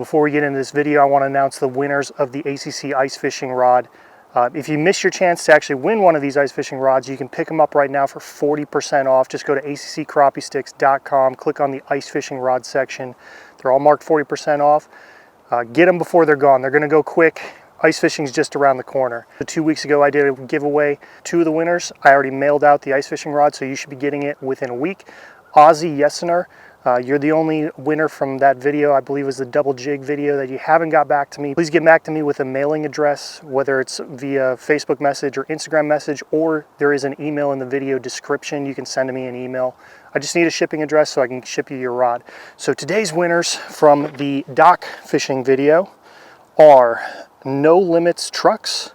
Before we get into this video, I want to announce the winners of the ACC ice fishing rod. If you miss your chance to actually win one of these ice fishing rods, you can pick them up right now for 40% off. Just go to accrappiesticks.com, click on the ice fishing rod section. They're all marked 40% off. Get them before they're gone. They're going to go quick. Ice fishing is just around the corner. 2 weeks ago, I did a giveaway. 2 of the winners, I already mailed out the ice fishing rod, so you should be getting it within a week. Ozzy Yesener, you're the only winner from that video. I believe it was the double jig video that you haven't got back to me. Please get back to me with a mailing address, whether it's via Facebook message or Instagram message, or there is an email in the video description. You can send me an email. I just need a shipping address so I can ship you your rod. So today's winners from the dock fishing video are No Limits Trucks,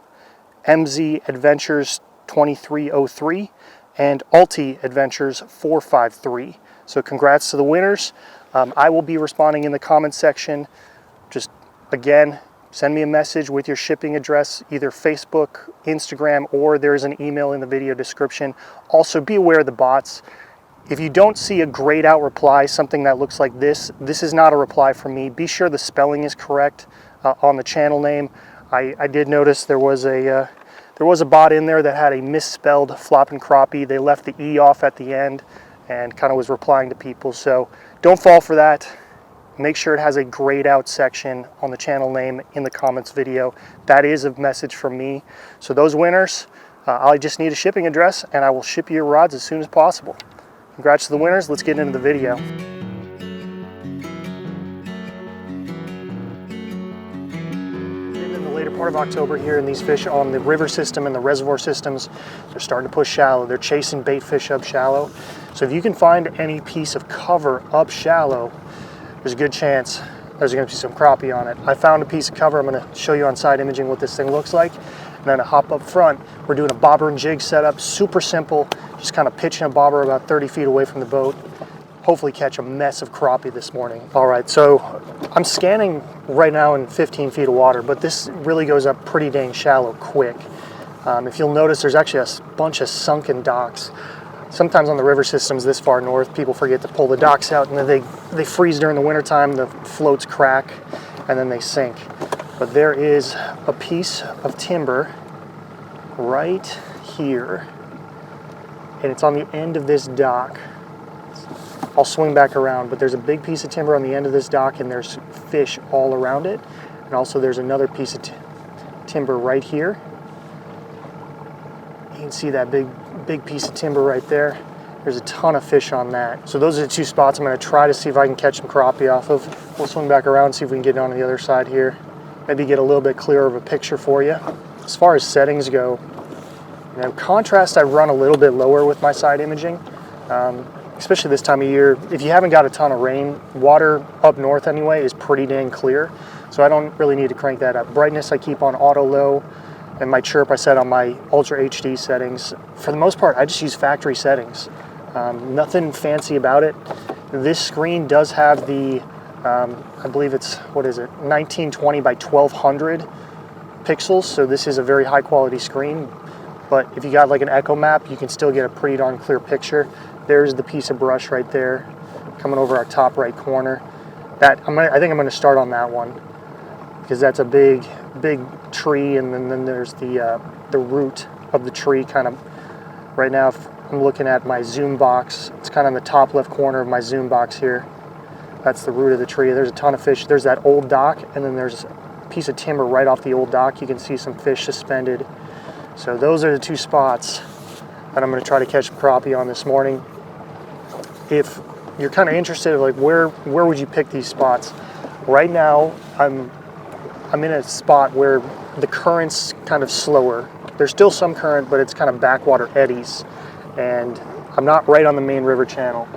MZ Adventures 2303, and Alti Adventures 453. So congrats to the winners. I will be responding in the comments section. Just again, send me a message with your shipping address, either Facebook, Instagram, or there's an email in the video description. Also be aware of the bots. If you don't see a grayed out reply, something that looks like this is not a reply from me. Be sure the spelling is correct on the channel name. I did notice there was a bot in there that had a misspelled flopping crappie. They left the E off at the end and kind of was replying to people. So don't fall for that. Make sure it has a grayed out section on the channel name in the comments video. That is a message from me. So those winners, I just need a shipping address and I will ship you your rods as soon as possible. Congrats to the winners. Let's get into the video. Part of October here, and these fish on the river system and the reservoir systems, they're starting to push shallow. They're chasing bait fish up shallow. So if you can find any piece of cover up shallow, there's a good chance there's going to be some crappie on it. I found a piece of cover. I'm going to show you on side imaging what this thing looks like. And then I hop up front. We're doing a bobber and jig setup, super simple, just kind of pitching a bobber about 30 feet away from the boat. Hopefully catch a mess of crappie this morning. All right, so I'm scanning right now in 15 feet of water, but this really goes up pretty dang shallow quick. If you'll notice, there's actually a bunch of sunken docks. Sometimes on the river systems this far north, people forget to pull the docks out, and then they freeze during the wintertime, the floats crack, and then they sink. But there is a piece of timber right here, and it's on the end of this dock. I'll swing back around, but there's a big piece of timber on the end of this dock and there's fish all around it. And also there's another piece of timber right here. You can see that big piece of timber right there. There's a ton of fish on that. So those are the 2 spots I'm going to try to see if I can catch some crappie off of. We'll swing back around and see if we can get on the other side here. Maybe get a little bit clearer of a picture for you. As far as settings go, contrast I run a little bit lower with my side imaging. Especially this time of year, if you haven't got a ton of rain, water up north anyway is pretty dang clear, so I don't really need to crank that up. Brightness I keep on auto low, and my chirp I set on my Ultra HD settings. For the most part, I just use factory settings. Nothing fancy about it. This screen does have the, I believe it's, 1920 by 1200 pixels, so this is a very high quality screen, but if you got like an echo map, you can still get a pretty darn clear picture. There's the piece of brush right there coming over our top right corner. I think I'm going to start on that one because that's a big tree, and then there's the root of the tree kind of. Right now if I'm looking at my zoom box. It's kind of in the top left corner of my zoom box here. That's the root of the tree. There's a ton of fish. There's that old dock, and then there's a piece of timber right off the old dock. You can see some fish suspended. So those are the 2 spots that I'm going to try to catch some crappie on this morning. If you're kind of interested, like where would you pick these spots? Right now, I'm in a spot where the current's kind of slower. There's still some current, but it's kind of backwater eddies, and I'm not right on the main river channel.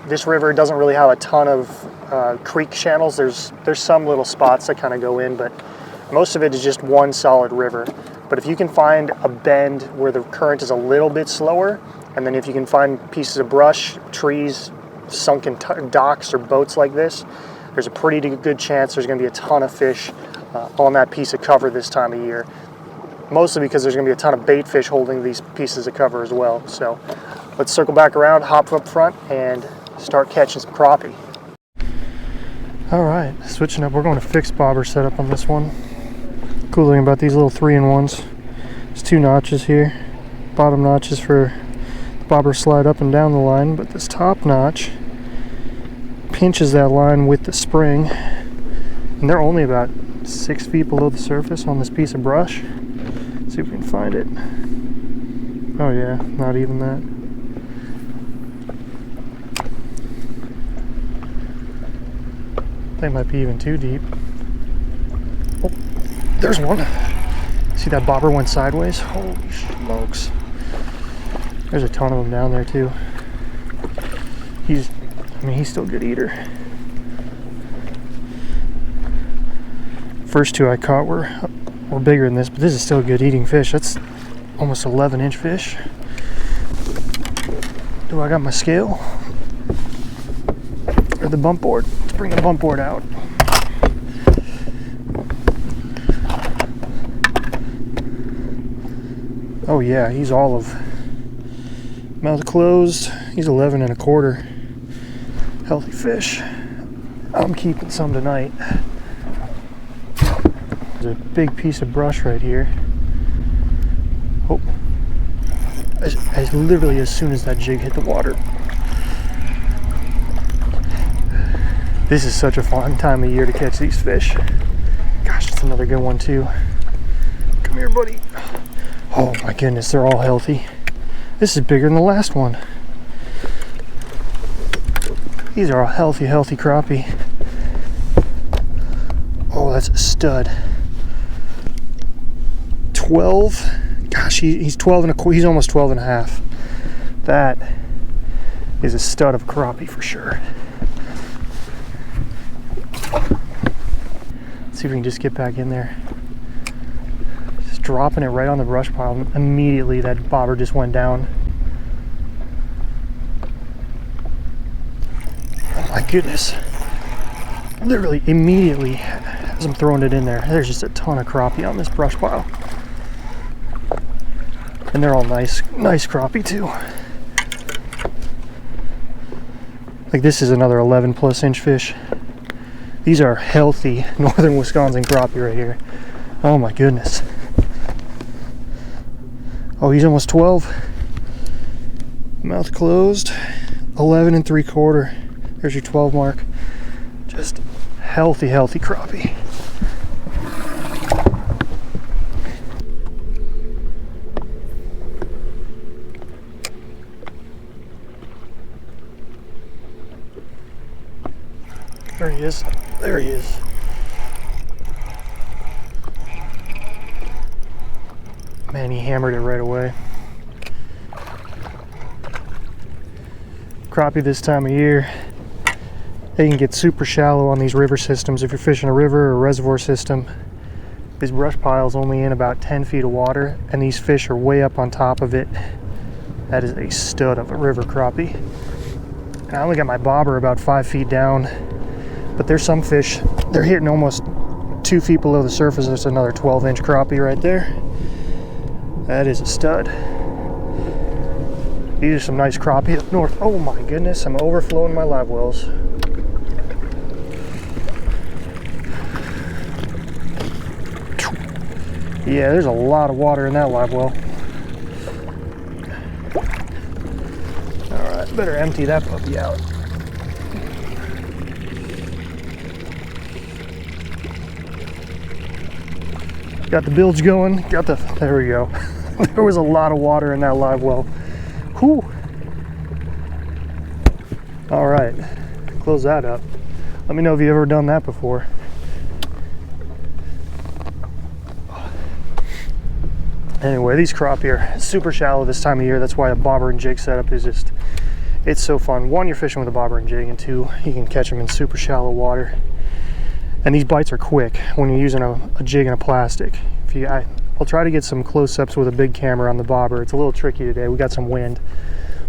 This river doesn't really have a ton of creek channels. There's some little spots that kind of go in, but most of it is just one solid river. But if you can find a bend where the current is a little bit slower, and then if you can find pieces of brush, trees, sunken docks or boats like this, there's a pretty good chance there's going to be a ton of fish on that piece of cover this time of year. Mostly because there's going to be a ton of bait fish holding these pieces of cover as well. So let's circle back around, hop up front, and start catching some crappie. All right, switching up. We're going to fixed bobber setup on this one. Cool thing about these little 3-in-1s. There's 2 notches here. Bottom notch is for the bobber slide up and down the line, but this top notch pinches that line with the spring, and they're only about 6 feet below the surface on this piece of brush. Let's see if we can find it. Oh yeah, not even that. They might be even too deep. Oh, there's one. See that bobber went sideways? Holy smokes. There's a ton of them down there too. He's still a good eater. First 2 I caught were bigger than this, but this is still a good eating fish. That's almost 11-inch fish. Do I got my scale? Or the bump board? Let's bring the bump board out. Oh yeah, he's olive. Mouth closed. He's 11 1/4. Healthy fish. I'm keeping some tonight. There's a big piece of brush right here. Oh, as literally as soon as that jig hit the water. This is such a fun time of year to catch these fish. Gosh, that's another good one too. Come here, buddy. Oh my goodness, they're all healthy. This is bigger than the last one. These are all healthy crappie. Oh, that's a stud. 12. Gosh, he's 12 1/4. He's almost 12 1/2. That is a stud of crappie for sure. Let's see if we can just get back in there. Just dropping it right on the brush pile. Immediately that bobber just went down. Oh my goodness. Literally immediately as I'm throwing it in there, there's just a ton of crappie on this brush pile. And they're all nice crappie too. Like this is another 11+ inch fish. These are healthy northern Wisconsin crappie right here. Oh my goodness. Oh, he's almost 12. Mouth closed. 11 3/4. There's your 12 mark. Just healthy crappie. There he is. There he is. Man, he hammered it right away. Crappie this time of year, they can get super shallow on these river systems. If you're fishing a river or a reservoir system, this brush pile is only in about 10 feet of water, and these fish are way up on top of it. That is a stud of a river crappie. And I only got my bobber about 5 feet down. But there's some fish, they're hitting almost 2 feet below the surface. There's another 12-inch crappie right there. That is a stud. These are some nice crappie up north. Oh my goodness, I'm overflowing my live wells. Yeah, there's a lot of water in that live well. All right, better empty that puppy out. Got the bilge going, there we go. There was a lot of water in that live well. Whew. All right, close that up. Let me know if you've ever done that before. Anyway, these crappie are super shallow this time of year. That's why a bobber and jig setup is just, it's so fun. One, you're fishing with a bobber and jig, and 2, you can catch them in super shallow water. And these bites are quick when you're using a jig and a plastic. I'll try to get some close-ups with a big camera on the bobber. It's a little tricky today. We got some wind,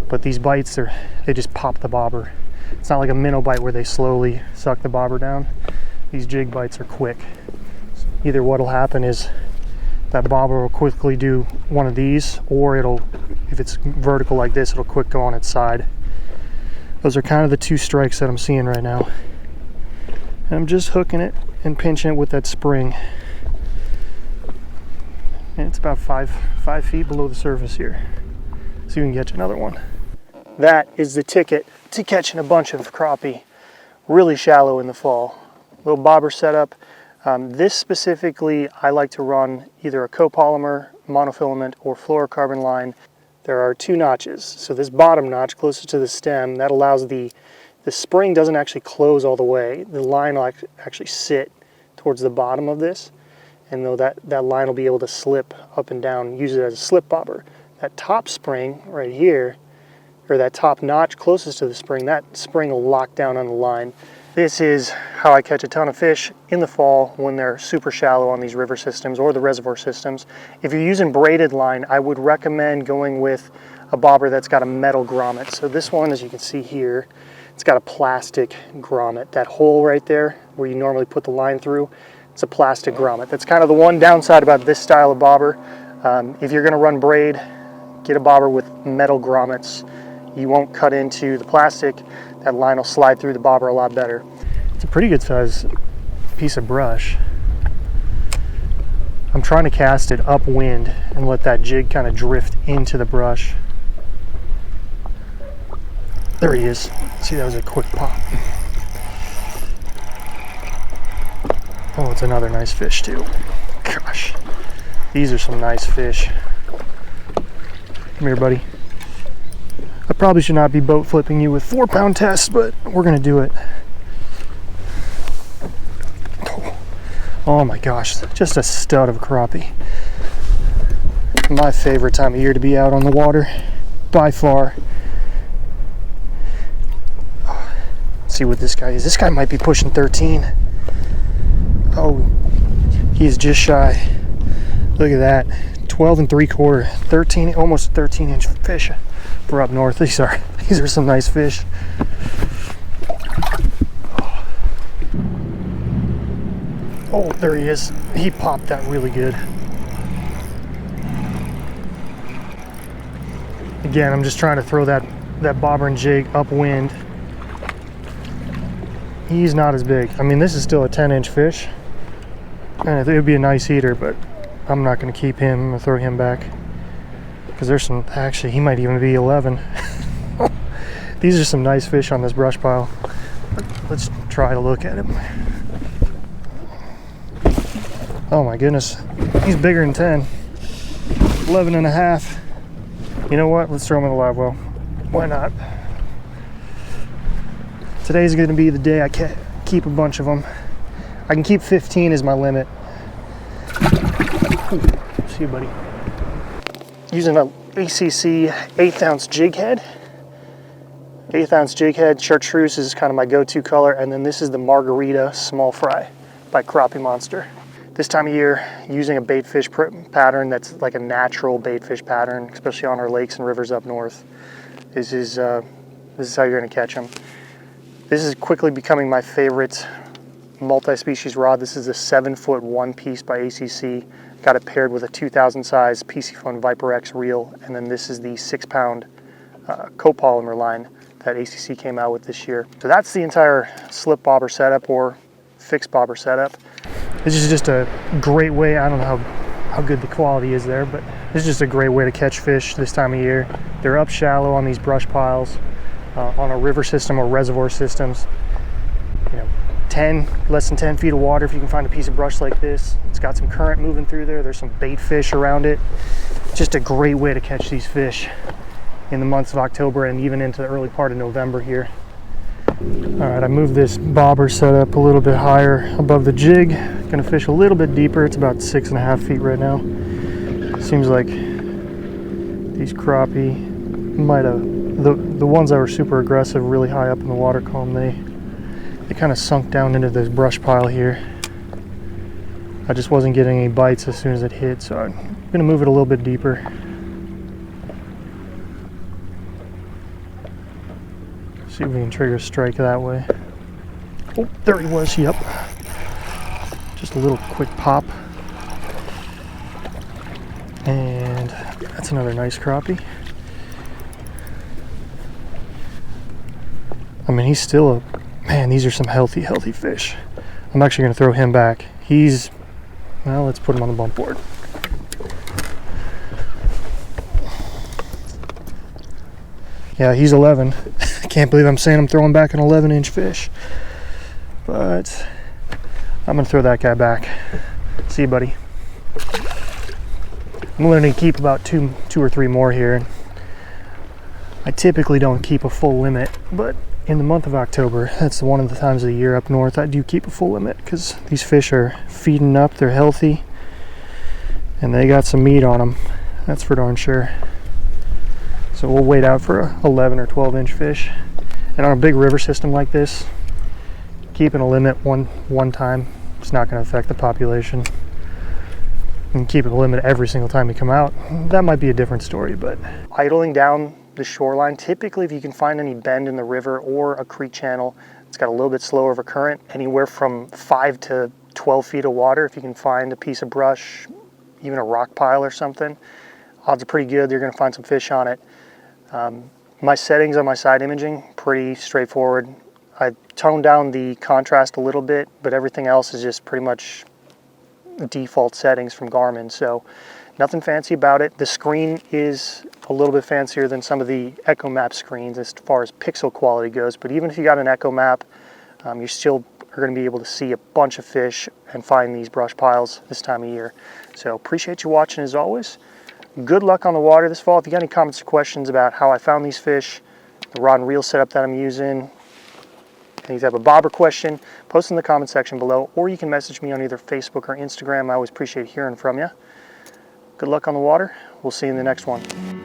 but these bites, they just pop the bobber. It's not like a minnow bite where they slowly suck the bobber down. These jig bites are quick. Either what'll happen is that bobber will quickly do one of these, or if it's vertical like this, it'll quick go on its side. Those are kind of the 2 strikes that I'm seeing right now. And I'm just hooking it and pinching it with that spring. And it's about five feet below the surface here. So you can catch another one. That is the ticket to catching a bunch of crappie really shallow in the fall. Little bobber setup. This specifically, I like to run either a copolymer, monofilament, or fluorocarbon line. There are 2 notches. So this bottom notch closest to the stem, that allows the spring doesn't actually close all the way. The line will actually sit towards the bottom of this, and though that line will be able to slip up and down, use it as a slip bobber. That top spring right here, or that top notch closest to the spring, that spring will lock down on the line. This is how I catch a ton of fish in the fall when they're super shallow on these river systems or the reservoir systems. If you're using braided line, I would recommend going with a bobber that's got a metal grommet. So this one, as you can see here, it's got a plastic grommet. That hole right there where you normally put the line through, it's a plastic grommet. That's kind of the one downside about this style of bobber. If you're gonna run braid, get a bobber with metal grommets. You won't cut into the plastic. That line will slide through the bobber a lot better. It's a pretty good size piece of brush. I'm trying to cast it upwind and let that jig kind of drift into the brush. There he is. See, that was a quick pop. Oh, it's another nice fish too. Gosh, these are some nice fish. Come here, buddy. I probably should not be boat flipping you with 4-pound tests, but we're gonna do it. Oh my gosh, just a stud of crappie. My favorite time of year to be out on the water, by far. Let's see what this guy is. This guy might be pushing 13. Oh, he's just shy. Look at that, 12 3/4, 13, almost 13-inch fish. For up north. These are some nice fish. Oh, there he is. He popped that really good. Again, I'm just trying to throw that bobber and jig upwind. He's not as big. I mean, this is still a 10-inch fish, and I think it would be a nice eater, but I'm not going to keep him. I'm going to throw him back. Because there's some, actually, he might even be 11. These are some nice fish on this brush pile. Let's try to look at him. Oh my goodness, he's bigger than 10. 11 and a half. You know what, let's throw him in the live well. Why not? Today's gonna be the day I keep a bunch of them. I can keep 15 as my limit. Ooh, see you, buddy. Using an ACC 1/8 ounce jig head. 1/8 ounce jig head, chartreuse is kind of my go-to color, and then this is the Margarita Small Fry by Crappie Monster. This time of year, using a baitfish pattern that's like a natural baitfish pattern, especially on our lakes and rivers up north, this is how you're gonna catch them. This is quickly becoming my favorite multi-species rod. This is a 7-foot 1-piece by ACC. Got it paired with a 2000 size PC Fun Viper X reel, and then this is the 6-pound copolymer line that ACC came out with this year. So that's the entire slip bobber setup or fixed bobber setup. This is just a great way, I don't know how good the quality is there, but this is just a great way to catch fish this time of year. They're up shallow on these brush piles, on a river system or reservoir systems. You know, less than 10 feet of water if you can find a piece of brush like this. It's got some current moving through there. There's some bait fish around it. Just a great way to catch these fish in the months of October and even into the early part of November here. All right, I moved this bobber setup a little bit higher above the jig. Gonna fish a little bit deeper. It's about 6.5 feet right now. Seems like these crappie might have, the ones that were super aggressive really high up in the water column, they kind of sunk down into this brush pile here. I just wasn't getting any bites as soon as it hit, so I'm gonna move it a little bit deeper. See if we can trigger a strike that way. Oh, there he was, yep. Just a little quick pop. And that's another nice crappie. I mean, he's still man, these are some healthy fish. I'm actually going to throw him back. Well, let's put him on the bump board. Yeah, he's 11. I can't believe I'm saying I'm throwing back an 11-inch fish. But I'm going to throw that guy back. See you, buddy. I'm going to keep about two or three more here. I typically don't keep a full limit, but in the month of October, that's one of the times of the year up north I do keep a full limit, because these fish are feeding up, they're healthy, and they got some meat on them. That's for darn sure. So we'll wait out for a 11 or 12-inch fish. And on a big river system like this, keeping a limit one time, it's not going to affect the population. And keeping a limit every single time you come out, that might be a different story. But idling down the shoreline, typically if you can find any bend in the river or a creek channel, it's got a little bit slower of a current, anywhere from 5 to 12 feet of water. If you can find a piece of brush, even a rock pile or something, odds are pretty good you're going to find some fish on it. My settings on my side imaging, pretty straightforward. I toned down the contrast a little bit, but everything else is just pretty much default settings from Garmin, so nothing fancy about it. The screen is a little bit fancier than some of the Echo Map screens as far as pixel quality goes, but even if you got an Echo Map, you still are going to be able to see a bunch of fish and find these brush piles this time of year. So appreciate you watching as always. Good luck on the water this fall. If you got any comments or questions about how I found these fish, the rod and reel setup that I'm using, any type of bobber question, post in the comment section below, or you can message me on either Facebook or Instagram. I always appreciate hearing from you. Good luck on the water. We'll see you in the next one.